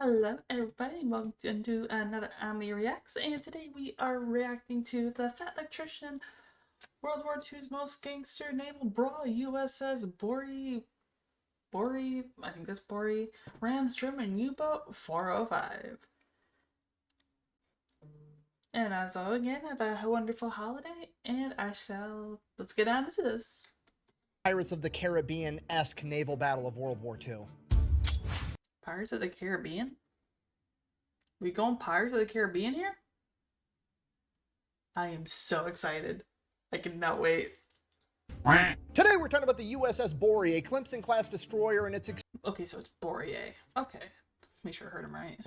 Hello everybody, and welcome to another Ami Reacts, and today we are reacting to The Fat Electrician, World War II's most gangster naval brawl, USS Borie, I think that's Borie, Rams German U-boat 405. And as always, again, have a wonderful holiday, and let's get on into this. Pirates of the Caribbean-esque naval battle of World War II. Pirates of the Caribbean? We going Pirates of the Caribbean here? I am so excited. I cannot wait. Today we're talking about the USS Borie, a Clemson-class destroyer, and its Okay, so it's Borie. Okay. Make sure I heard him right.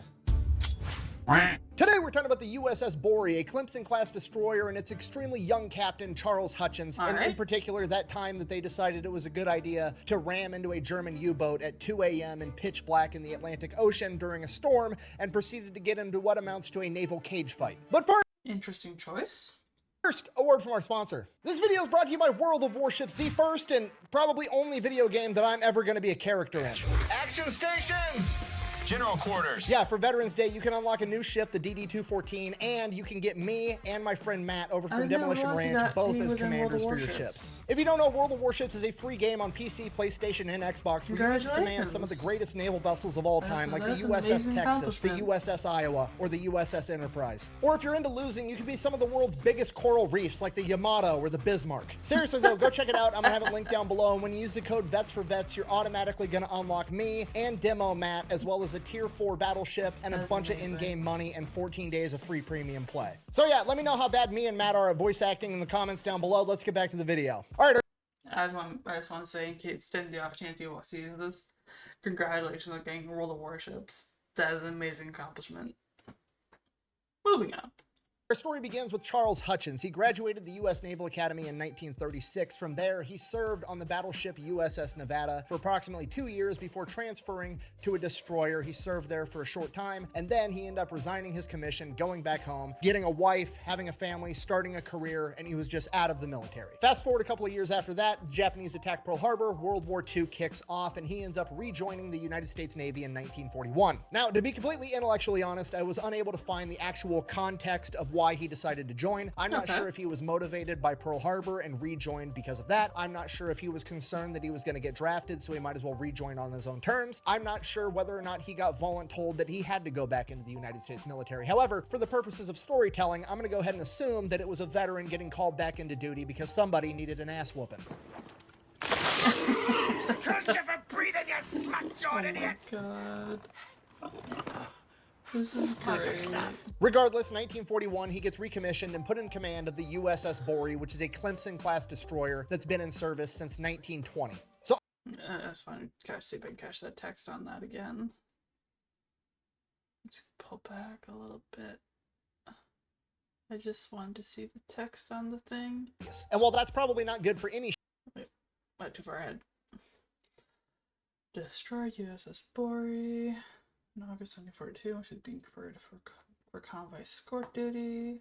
Today we're talking about the USS Borie, a Clemson-class destroyer, and its extremely young captain, Charles Hutchins, and in particular that time that they decided it was a good idea to ram into a German U-boat at 2 a.m. in pitch black in the Atlantic Ocean during a storm, and proceeded to get into what amounts to a naval cage fight. But first, Interesting choice. First, a word from our sponsor. This video is brought to you by World of Warships, the first and probably only video game that I'm ever going to be a character in. Action stations! General quarters. Yeah, for Veterans Day, you can unlock a new ship, the DD-214, and you can get me and my friend Matt over from Demolition Ranch, both as commanders for your ships. If you don't know, World of Warships is a free game on PC, PlayStation, and Xbox where you get to command some of the greatest naval vessels of all time, like the USS Texas, the USS Iowa, or the USS Enterprise. Or if you're into losing, you can be some of the world's biggest coral reefs, like the Yamato or the Bismarck. Seriously though, go check it out. I'm gonna have it linked down below, and when you use the code VETS4VETS, you're automatically gonna unlock me and Demo Matt, as well as a tier 4 battleship and a bunch of in-game money and 14 days of free premium play. So yeah, let me know how bad me and Matt are at voice acting in the comments down below. Let's get back to the video. All right. I just want to say, in case you didn't have a chance to see this, congratulations on getting World of Warships. That is an amazing accomplishment. Moving on. Our story begins with Charles Hutchins. He graduated the U.S. Naval Academy in 1936. From there, he served on the battleship USS Nevada for approximately 2 years before transferring to a destroyer. He served there for a short time, and then he ended up resigning his commission, going back home, getting a wife, having a family, starting a career, and he was just out of the military. Fast forward a couple of years after that, the Japanese attack Pearl Harbor, World War II kicks off, and he ends up rejoining the United States Navy in 1941. Now, to be completely intellectually honest, I was unable to find the actual context of why he decided to join. I'm not sure if he was motivated by Pearl Harbor and rejoined because of that. I'm not sure if he was concerned that he was going to get drafted, so he might as well rejoin on his own terms. I'm not sure whether or not he got voluntold that he had to go back into the United States military. However, for the purposes of storytelling, I'm going to go ahead and assume that it was a veteran getting called back into duty because somebody needed an ass whooping. Christopher, breathe in, you slut, you idiot! God. This is great. Regardless, 1941, he gets recommissioned and put in command of the USS Borie, which is a Clemson-class destroyer that's been in service since 1920. So That's fine. See if I can catch that text on that again. Let's pull back a little bit. I just wanted to see the text on the thing. yes. And while that's probably not good for any Went too far ahead. Destroy USS Borie. In August 1942, she's being converted for convoy escort duty.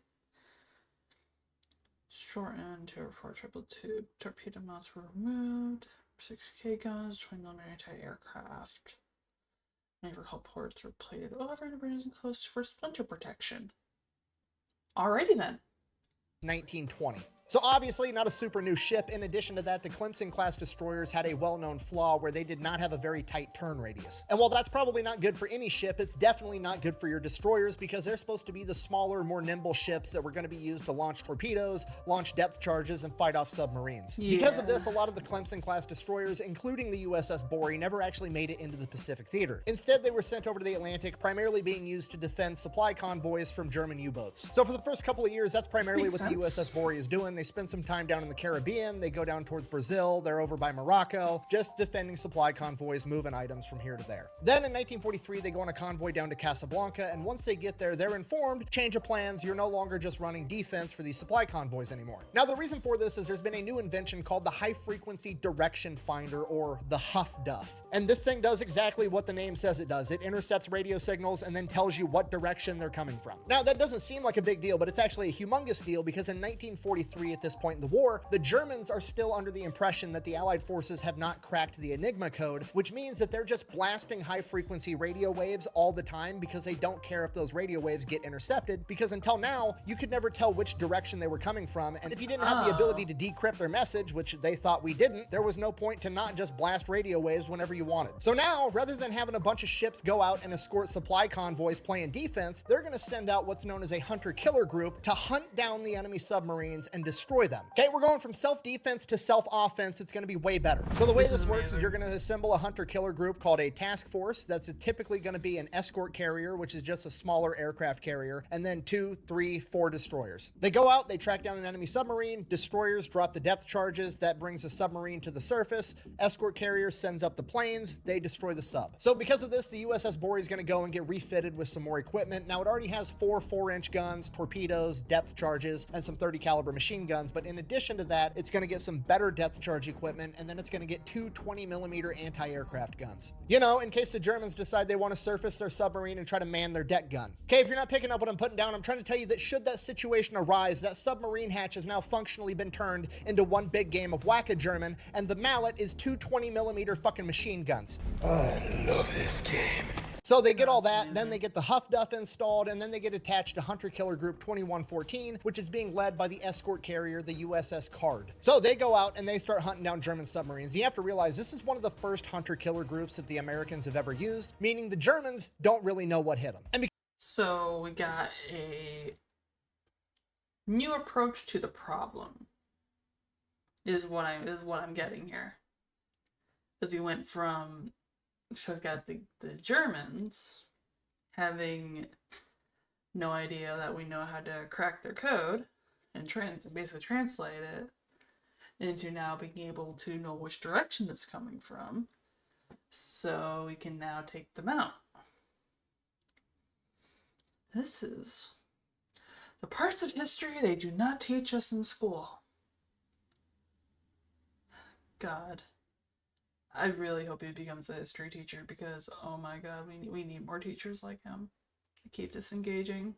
Shortened to 422. Torpedo mounts were removed. 6K guns, 20mm anti-aircraft. Naval hull ports were plated over and bridges enclosed for splinter protection. Alrighty then. 1920. So obviously not a super new ship. In addition to that, the Clemson-class destroyers had a well-known flaw where they did not have a very tight turn radius. And while that's probably not good for any ship, it's definitely not good for your destroyers because they're supposed to be the smaller, more nimble ships that were going to be used to launch torpedoes, launch depth charges, and fight off submarines. Yeah. Because of this, a lot of the Clemson-class destroyers, including the USS Borie, never actually made it into the Pacific theater. Instead, they were sent over to the Atlantic, primarily being used to defend supply convoys from German U-boats. So for the first couple of years, that's primarily what the USS Borie is doing. They spend some time down in the Caribbean, they go down towards Brazil, they're over by Morocco, just defending supply convoys, moving items from here to there. Then in 1943, they go on a convoy down to Casablanca, and once they get there, they're informed, change of plans, you're no longer just running defense for these supply convoys anymore. Now, the reason for this is there's been a new invention called the High-Frequency Direction Finder, or the HFDUF. And this thing does exactly what the name says it does. It intercepts radio signals and then tells you what direction they're coming from. Now, that doesn't seem like a big deal, but it's actually a humongous deal because in 1943, history at this point in the war, the Germans are still under the impression that the Allied forces have not cracked the Enigma code, which means that they're just blasting high-frequency radio waves all the time because they don't care if those radio waves get intercepted, because until now, you could never tell which direction they were coming from, and if you didn't have the ability to decrypt their message, which they thought we didn't, there was no point to not just blast radio waves whenever you wanted. So now, rather than having a bunch of ships go out and escort supply convoys playing defense, they're going to send out what's known as a hunter-killer group to hunt down the enemy submarines and destroy them. Okay, we're going from self-defense to self-offense. It's going to be way better. So the way this works is you're going to assemble a hunter-killer group called a task force. That's typically going to be an escort carrier, which is just a smaller aircraft carrier, and then 2, 3, 4 destroyers. They go out, they track down an enemy submarine, destroyers drop the depth charges, that brings the submarine to the surface, escort carrier sends up the planes, they destroy the sub. So because of this, the USS Borie is going to go and get refitted with some more equipment. Now it already has 4 4-inch guns, torpedoes, depth charges, and some 30 caliber machine guns, but in addition to that, it's going to get some better depth charge equipment, and then it's going to get 2 20mm anti-aircraft guns. You know, in case the Germans decide they want to surface their submarine and try to man their deck gun. Okay, if you're not picking up what I'm putting down, I'm trying to tell you that should that situation arise, that submarine hatch has now functionally been turned into one big game of Whack-A-German, and the mallet is 2 20mm fucking machine guns. I love this game. So they get all that, then they get the Huff Duff installed, and then they get attached to Hunter Killer Group 2114, which is being led by the escort carrier, the USS Card. So they go out and they start hunting down German submarines. You have to realize this is one of the first Hunter Killer groups that the Americans have ever used, meaning the Germans don't really know what hit them. And So we got a new approach to the problem. Is what I'm getting here. Because we went from, because got the Germans having no idea that we know how to crack their code and basically translate it into now being able to know which direction it's coming from, so we can now take them out. This is the parts of history they do not teach us in school. God. I really hope he becomes a history teacher because, oh my god, we need more teachers like him to keep disengaging.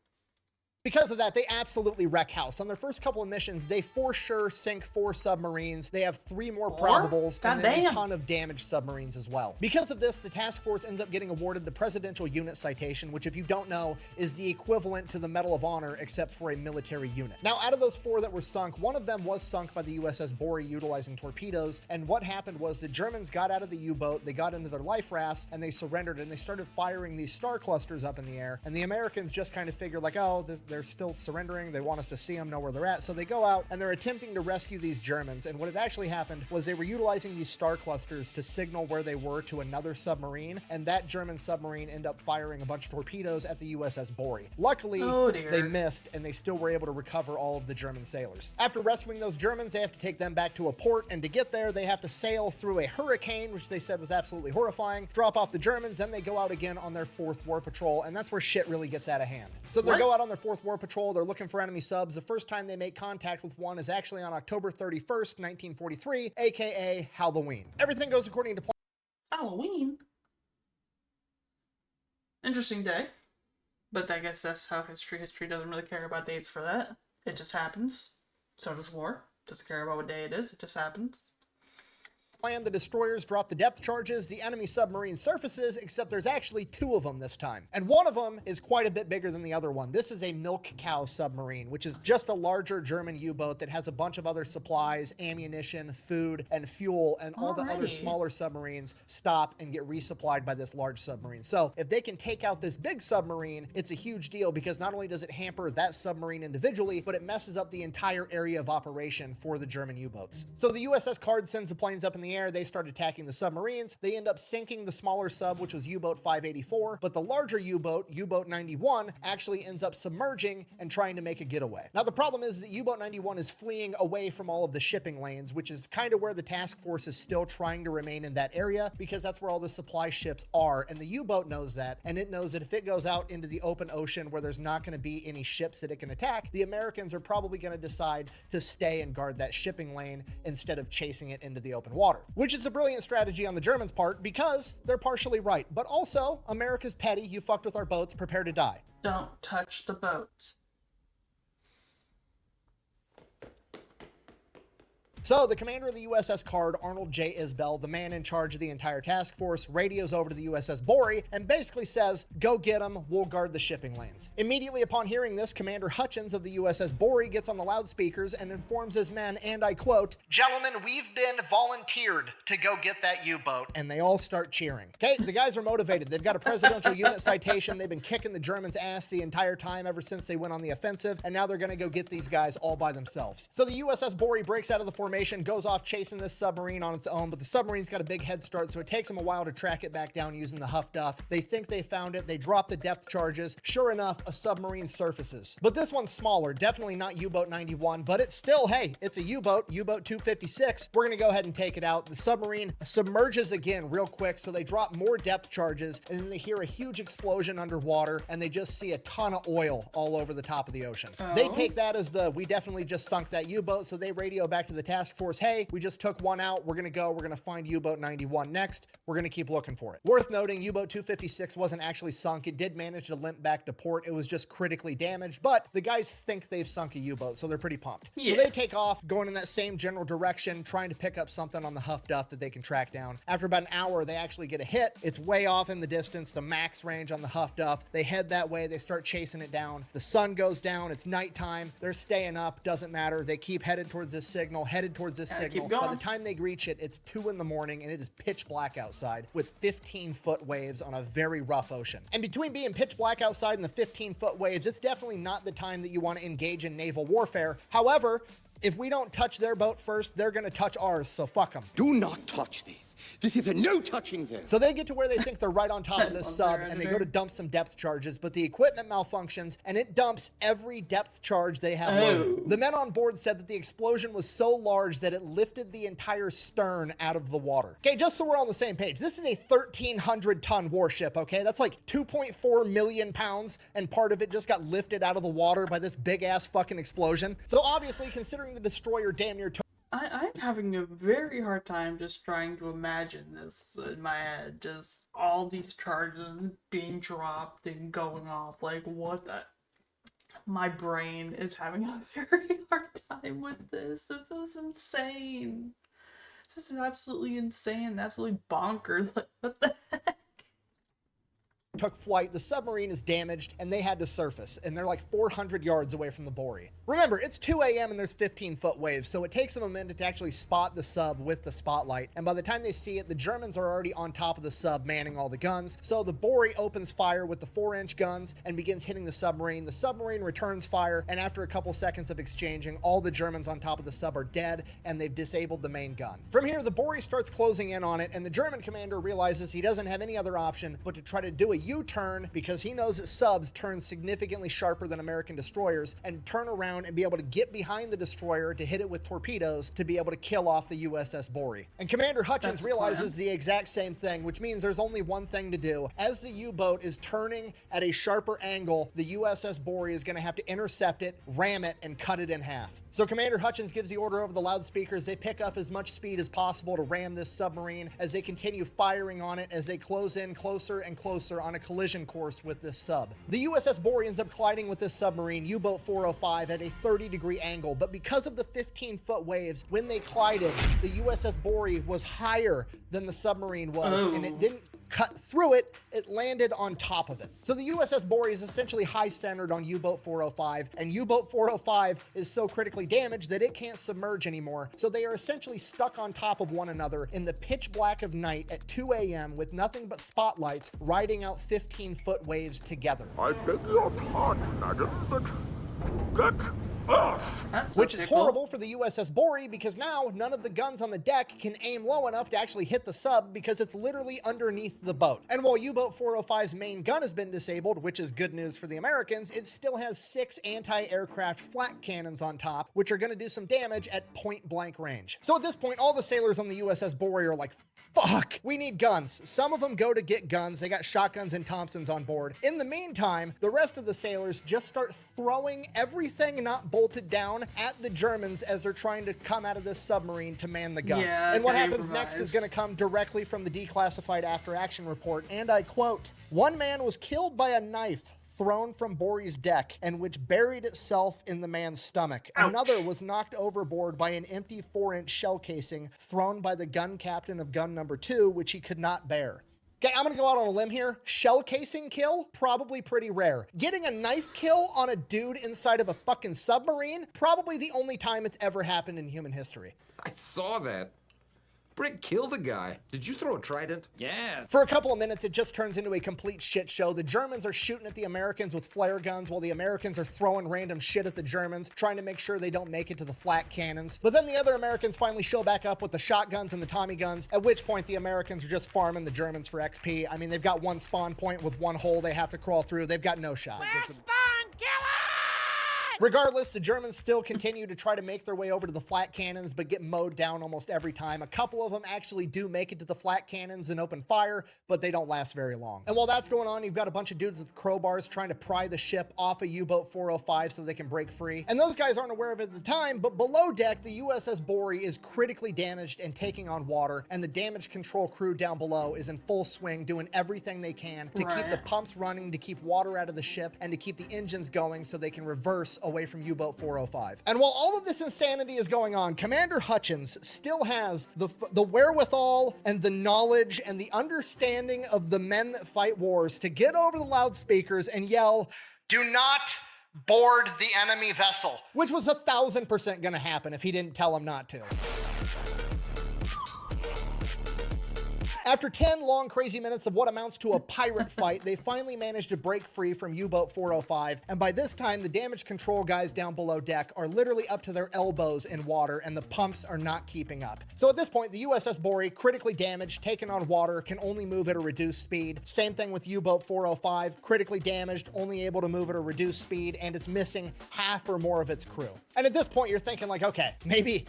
because of that, they absolutely wreck house. On their first couple of missions, they for sure sink 4 submarines. They have 3 more probables, and then a ton of damaged submarines as well. Because of this, the task force ends up getting awarded the Presidential Unit Citation, which, if you don't know, is the equivalent to the Medal of Honor, except for a military unit. Now, out of those 4 that were sunk, one of them was sunk by the USS Borie utilizing torpedoes, and what happened was the Germans got out of the U-boat, they got into their life rafts, and they surrendered, and they started firing these star clusters up in the air, and the Americans just kind of figured like, oh, they're still surrendering, they want us to see them, know where they're at, so they go out, and they're attempting to rescue these Germans, and what had actually happened was they were utilizing these star clusters to signal where they were to another submarine, and that German submarine ended up firing a bunch of torpedoes at the USS Borie. Luckily, they missed, and they still were able to recover all of the German sailors. After rescuing those Germans, they have to take them back to a port, and to get there, they have to sail through a hurricane, which they said was absolutely horrifying, drop off the Germans, then they go out again on their 4th war patrol, and that's where shit really gets out of hand. So they go out on their 4th war patrol, they're looking for enemy subs. The first time they make contact with one is actually on October 31st, 1943, aka Halloween. Everything goes according to plan. Halloween? Interesting day. But I guess that's how history doesn't really care about dates for that. It just happens. So does war. Doesn't care about what day it is. It just happens. The destroyers drop the depth charges, the enemy submarine surfaces, except there's actually 2 of them this time. And one of them is quite a bit bigger than the other one. This is a milk cow submarine, which is just a larger German U-boat that has a bunch of other supplies, ammunition, food, and fuel, and all the other smaller submarines stop and get resupplied by this large submarine. So if they can take out this big submarine, it's a huge deal because not only does it hamper that submarine individually, but it messes up the entire area of operation for the German U-boats. So the USS Card sends the planes up in the air, they start attacking the submarines. They end up sinking the smaller sub, which was U-boat 584, but the larger U-boat, U-boat 91, actually ends up submerging and trying to make a getaway. Now, the problem is that U-boat 91 is fleeing away from all of the shipping lanes, which is kind of where the task force is still trying to remain in that area because that's where all the supply ships are, and the U-boat knows that, and it knows that if it goes out into the open ocean where there's not going to be any ships that it can attack, the Americans are probably going to decide to stay and guard that shipping lane instead of chasing it into the open water. Which is a brilliant strategy on the Germans' part because they're partially right. But also, America's petty, you fucked with our boats, prepare to die. Don't touch the boats. So the commander of the USS Card, Arnold J. Isbell, the man in charge of the entire task force, radios over to the USS Borie and basically says, go get them, we'll guard the shipping lanes. Immediately upon hearing this, Commander Hutchins of the USS Borie gets on the loudspeakers and informs his men, and I quote, "Gentlemen, we've been volunteered to go get that U-boat," and they all start cheering. Okay, the guys are motivated. They've got a presidential unit citation. They've been kicking the Germans' ass the entire time ever since they went on the offensive, and now they're going to go get these guys all by themselves. So the USS Borie breaks out of the formation, goes off chasing this submarine on its own, but the submarine's got a big head start, so it takes them a while to track it back down using the Huff Duff. They think they found it. They drop the depth charges. Sure enough, a submarine surfaces. But this one's smaller, definitely not U-boat 91, but it's still, hey, it's a U-boat, U-boat 256. We're going to go ahead and take it out. The submarine submerges again real quick, so they drop more depth charges, and then they hear a huge explosion underwater, and they just see a ton of oil all over the top of the ocean. They take that as we definitely just sunk that U-boat, so they radio back to the task force, hey, we just took one out, we're going to find U-boat 91 next, we're going to keep looking for it. Worth noting, U-boat 256 wasn't actually sunk, it did manage to limp back to port, it was just critically damaged, but the guys think they've sunk a U-boat, so they're pretty pumped. Yeah. So they take off, going in that same general direction, trying to pick up something on the Huff Duff that they can track down. After about an hour, they actually get a hit. It's way off in the distance, the max range on the Huff Duff. They head that way, they start chasing it down. The sun goes down, it's nighttime, they're staying up, doesn't matter. They keep headed towards this signal. By the time they reach it, it's 2 in the morning and it is pitch black outside with 15-foot waves on a very rough ocean. And between being pitch black outside and the 15-foot waves, it's definitely not the time that you want to engage in naval warfare. However, if we don't touch their boat first, they're going to touch ours, so fuck them. Do not touch this. This is a no touching this. So they get to where they think they're right on top of this sub, and they go to dump some depth charges, but the equipment malfunctions, and it dumps every depth charge they have loaded. The men on board said that the explosion was so large that it lifted the entire stern out of the water. Okay, just so we're on the same page, this is a 1,300-ton warship, okay? That's like 2.4 million pounds, and part of it just got lifted out of the water by this big-ass fucking explosion. So obviously, considering the destroyer damn near I'm having a very hard time just trying to imagine this in my head. Just all these charges being dropped and going off. Like, what the... My brain is having a very hard time with this. This is insane. This is absolutely insane. Absolutely bonkers. Like, what the heck? Took flight, the submarine is damaged, and they had to surface, and they're like 400 yards away from the Borie. Remember, it's 2 a.m. and there's 15-foot waves, so it takes them a minute to actually spot the sub with the spotlight, and by the time they see it, the Germans are already on top of the sub manning all the guns, so the Borie opens fire with the 4-inch guns and begins hitting the submarine. The submarine returns fire, and after a couple seconds of exchanging, all the Germans on top of the sub are dead, and they've disabled the main gun. From here, the Borie starts closing in on it, and the German commander realizes he doesn't have any other option but to try to do a U-turn, because he knows that subs turn significantly sharper than American destroyers, and turn around and be able to get behind the destroyer to hit it with torpedoes to be able to kill off the USS Borie. And Commander Hutchins realizes the exact same thing, which means there's only one thing to do. As the U-boat is turning at a sharper angle, the USS Borie is going to have to intercept it, ram it, and cut it in half. So Commander Hutchins gives the order over the loudspeakers. They pick up as much speed as possible to ram this submarine as they continue firing on it as they close in closer and closer on a collision course with this sub. The USS Borie ends up colliding with this submarine, U-boat 405, at a 30-degree angle, but because of the 15-foot waves, when they collided, the USS Borie was higher than the submarine was, and it didn't cut through it, it landed on top of it. So the USS Borie is essentially high-centered on U-boat 405, and U-boat 405 is so critically damaged that it can't submerge anymore, so they are essentially stuck on top of one another in the pitch black of night at 2 a.m. with nothing but spotlights riding out 15-foot waves together. I beg your pardon, madam, but get off! Which is horrible for the USS Borie, because now none of the guns on the deck can aim low enough to actually hit the sub because it's literally underneath the boat. And while U-boat 405's main gun has been disabled, which is good news for the Americans, it still has 6 anti-aircraft flak cannons on top, which are going to do some damage at point-blank range. So at this point, all the sailors on the USS Borie are like, fuck, we need guns. Some of them go to get guns. They got shotguns and Thompsons on board. In the meantime, the rest of the sailors just start throwing everything not bolted down at the Germans as they're trying to come out of this submarine to man the guns. And what happens next is going to come directly from the declassified after-action report, and I quote, "One man was killed by a knife thrown from Borie's deck and which buried itself in the man's stomach. Another was knocked overboard by an empty 4-inch shell casing thrown by the gun captain of gun number 2, which he could not bear. Okay, I'm gonna go out on a limb here. Shell casing kill, probably pretty rare. Getting a knife kill on a dude inside of a fucking submarine, probably the only time it's ever happened in human history. I saw that. Brick killed a guy. Did you throw a trident? Yeah. For a couple of minutes, it just turns into a complete shit show. The Germans are shooting at the Americans with flare guns while the Americans are throwing random shit at the Germans, trying to make sure they don't make it to the flak cannons. But then the other Americans finally show back up with the shotguns and the Tommy guns, at which point the Americans are just farming the Germans for XP. I mean, they've got one spawn point with one hole they have to crawl through. They've got no shot. Regardless, the Germans still continue to try to make their way over to the flat cannons, but get mowed down almost every time. A couple of them actually do make it to the flat cannons and open fire, but they don't last very long. And while that's going on, you've got a bunch of dudes with crowbars trying to pry the ship off of U-boat 405 so they can break free. And those guys aren't aware of it at the time, but below deck, the USS Borie is critically damaged and taking on water, and the damage control crew down below is in full swing, doing everything they can to keep the pumps running, to keep water out of the ship, and to keep the engines going so they can reverse away from U-boat 405. And while all of this insanity is going on, Commander Hutchins still has the wherewithal and the knowledge and the understanding of the men that fight wars to get over the loudspeakers and yell, "Do not board the enemy vessel," which was 1,000% gonna happen if he didn't tell him not to. After 10 long, crazy minutes of what amounts to a pirate fight, they finally managed to break free from U-boat 405, and by this time, the damage control guys down below deck are literally up to their elbows in water, and the pumps are not keeping up. So at this point, the USS Borie, critically damaged, taken on water, can only move at a reduced speed. Same thing with U-boat 405, critically damaged, only able to move at a reduced speed, and it's missing half or more of its crew. And at this point, you're thinking like, okay, maybe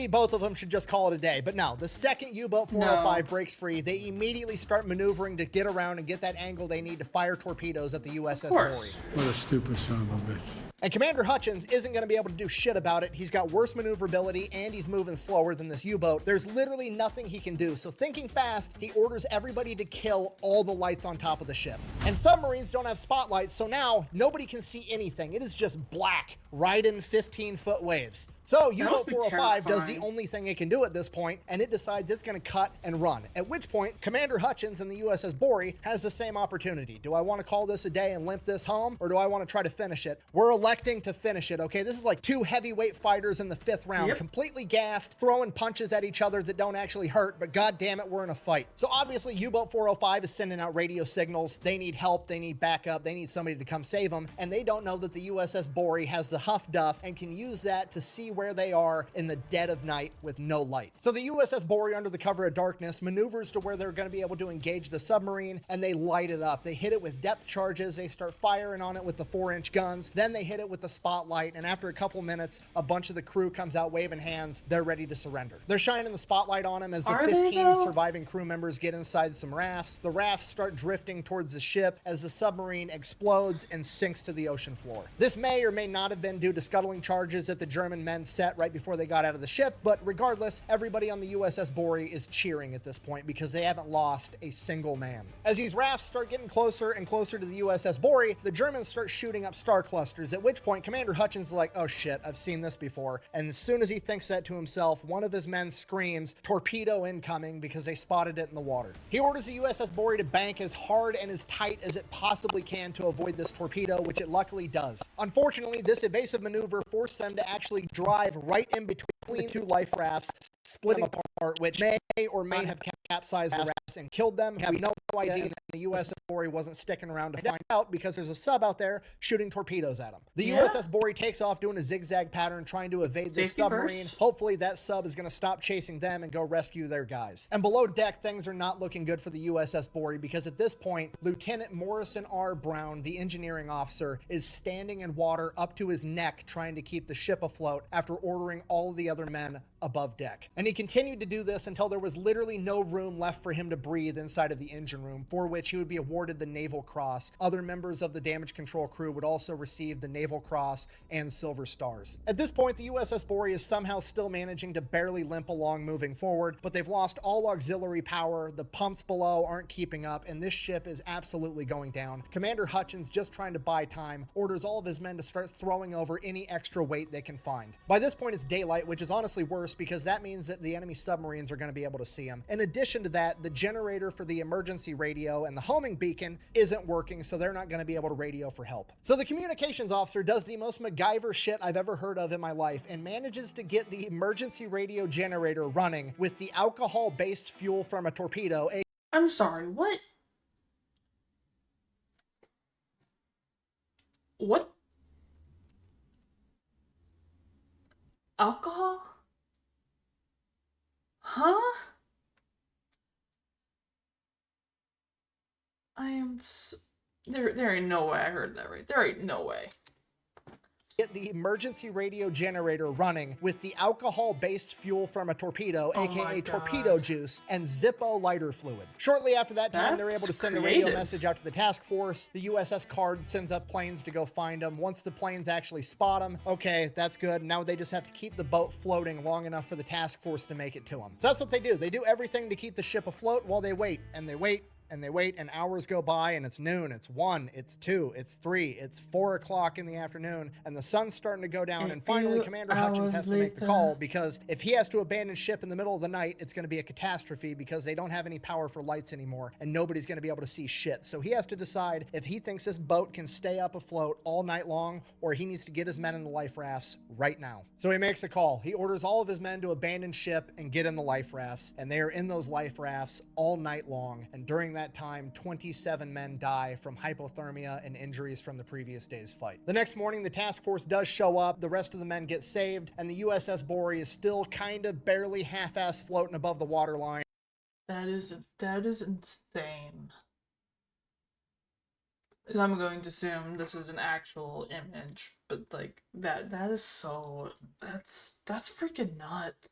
both of them should just call it a day. But no, the second U-boat 405 breaks free, they immediately start maneuvering to get around and get that angle they need to fire torpedoes at the USS Borie. What a stupid son of a bitch. And Commander Hutchins isn't going to be able to do shit about it. He's got worse maneuverability and he's moving slower than this U-boat. There's literally nothing he can do. So thinking fast, he orders everybody to kill all the lights on top of the ship. And submarines don't have spotlights, so now nobody can see anything. It is just black, riding 15-foot waves. So U-boat 405 does the only thing it can do at this point, and it decides it's going to cut and run. At which point, Commander Hutchins and the USS Borie has the same opportunity. Do I want to call this a day and limp this home, or do I want to try to finish it? We're electing to finish it, okay? This is like two heavyweight fighters in the 5th round, completely gassed, throwing punches at each other that don't actually hurt, but god damn it, we're in a fight. So obviously, U-boat 405 is sending out radio signals. They need help, they need backup, they need somebody to come save them, and they don't know that the USS Borie has the Huff Duff and can use that to see where they are in the dead of night with no light. So the USS Borie, under the cover of darkness, maneuvers to where they're going to be able to engage the submarine, and they light it up. They hit it with depth charges, they start firing on it with the 4-inch guns, then they hit it with the spotlight, and after a couple minutes, a bunch of the crew comes out waving hands. They're ready to surrender. They're shining the spotlight on them as the 15 surviving crew members get inside some rafts. The rafts start drifting towards the ship as the submarine explodes and sinks to the ocean floor. This may or may not have been due to scuttling charges that the German men set right before they got out of the ship, but regardless, everybody on the USS Borie is cheering at this point because they haven't lost a single man. As these rafts start getting closer and closer to the USS Borie, the Germans start shooting up star clusters, at which point Commander Hutchins is like, oh shit, I've seen this before. And as soon as he thinks that to himself, one of his men screams, torpedo incoming, because they spotted it in the water. He orders the USS Borie to bank as hard and as tight as it possibly can to avoid this torpedo, which it luckily does. Unfortunately, this evasive maneuver forced them to actually drive right in between two life rafts, splitting apart, which may or may have capsized the rafts and killed them. We have no idea, and the USS Borie wasn't sticking around to find out because there's a sub out there shooting torpedoes at them. The USS Borie takes off doing a zigzag pattern, trying to evade this submarine. Hopefully that sub is going to stop chasing them and go rescue their guys. And below deck, things are not looking good for the USS Borie because at this point, Lieutenant Morrison R. Brown, the engineering officer, is standing in water up to his neck trying to keep the ship afloat after ordering all of the other men above deck. And he continued to do this until there was literally no room left for him to breathe inside of the engine room, for which he would be awarded the Naval Cross. Other members of the damage control crew would also receive the Naval Cross and Silver Stars. At this point, the USS Borie is somehow still managing to barely limp along moving forward, but they've lost all auxiliary power, the pumps below aren't keeping up, and this ship is absolutely going down. Commander Hutchins, just trying to buy time, orders all of his men to start throwing over any extra weight they can find. By this point, it's daylight, which is honestly worse because that means that the enemy submarines are going to be able to see him. In addition to that, the generator for the emergency radio and the homing beacon isn't working, so they're not going to be able to radio for help. So the communications officer does the most MacGyver shit I've ever heard of in my life and manages to get the emergency radio generator running with the alcohol-based fuel from a torpedo. I'm sorry, what? What? Alcohol? Huh? There ain't no way I heard that right. There ain't no way. Get the emergency radio generator running with the alcohol-based fuel from a torpedo, aka torpedo juice, and Zippo lighter fluid. Shortly after that time, they're able to send the radio message out to the task force. The USS Card sends up planes to go find them. Once the planes actually spot them, okay, that's good. Now they just have to keep the boat floating long enough for the task force to make it to them. So that's what they do. They do everything to keep the ship afloat while they wait, and they wait, and they wait, and hours go by, and it's noon, it's 1, it's 2, it's 3, it's 4 o'clock in the afternoon, and the sun's starting to go down, and finally Commander Hutchins has to make the call, because if he has to abandon ship in the middle of the night, it's going to be a catastrophe because they don't have any power for lights anymore, and nobody's going to be able to see shit. So he has to decide if he thinks this boat can stay up afloat all night long, or he needs to get his men in the life rafts right now. So he makes a call. He orders all of his men to abandon ship and get in the life rafts, and they are in those life rafts all night long, and during that time, 27 men die from hypothermia and injuries from the previous day's fight. The next morning, the task force does show up, the rest of the men get saved, and the USS Borie is still kind of barely half-ass floating above the waterline. That is insane. I'm going to assume this is an actual image, but like that's freaking nuts.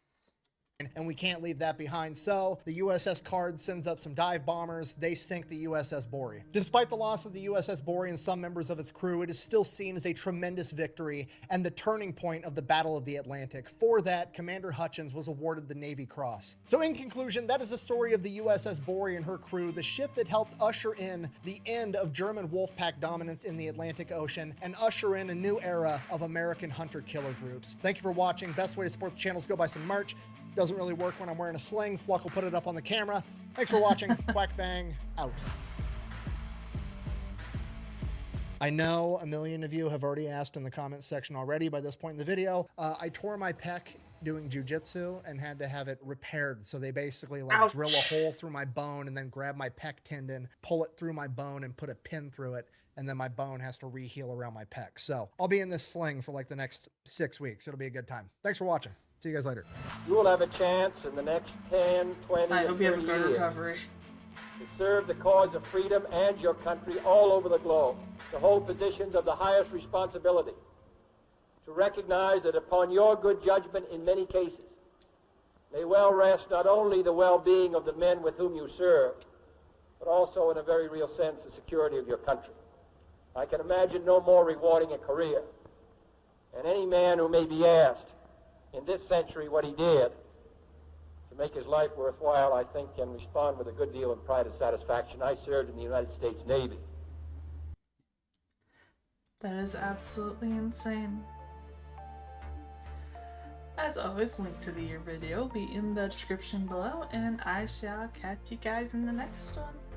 And we can't leave that behind. So the USS Card sends up some dive bombers. They sink the USS Borie. Despite the loss of the USS Borie and some members of its crew, it is still seen as a tremendous victory and the turning point of the Battle of the Atlantic. For that, Commander Hutchins was awarded the Navy Cross. So in conclusion, that is the story of the USS Borie and her crew, the ship that helped usher in the end of German Wolfpack dominance in the Atlantic Ocean and usher in a new era of American hunter-killer groups. Thank you for watching. Best way to support the channel is go buy some merch. Doesn't really work when I'm wearing a sling. Fluck will put it up on the camera. Thanks for watching. Quack Bang, out. I know a million of you have already asked in the comments section already by this point in the video. I tore my pec doing jujitsu and had to have it repaired. So they basically like drill a hole through my bone and then grab my pec tendon, pull it through my bone and put a pin through it. And then my bone has to re-heal around my pec. So I'll be in this sling for like the next 6 weeks. It'll be a good time. Thanks for watching. See you guys later. You will have a chance in the next 10, 20, I and hope you have a 30 good years recovery. to serve the cause of freedom and your country all over the globe, to hold positions of the highest responsibility, to recognize that upon your good judgment in many cases may well rest not only the well-being of the men with whom you serve, but also in a very real sense the security of your country. I can imagine no more rewarding a career, and any man who may be asked in this century what he did to make his life worthwhile, I think can respond with a good deal of pride and satisfaction. I served in the United States Navy. That is absolutely insane. As always, link to the video will be in the description below, and I shall catch you guys in the next one.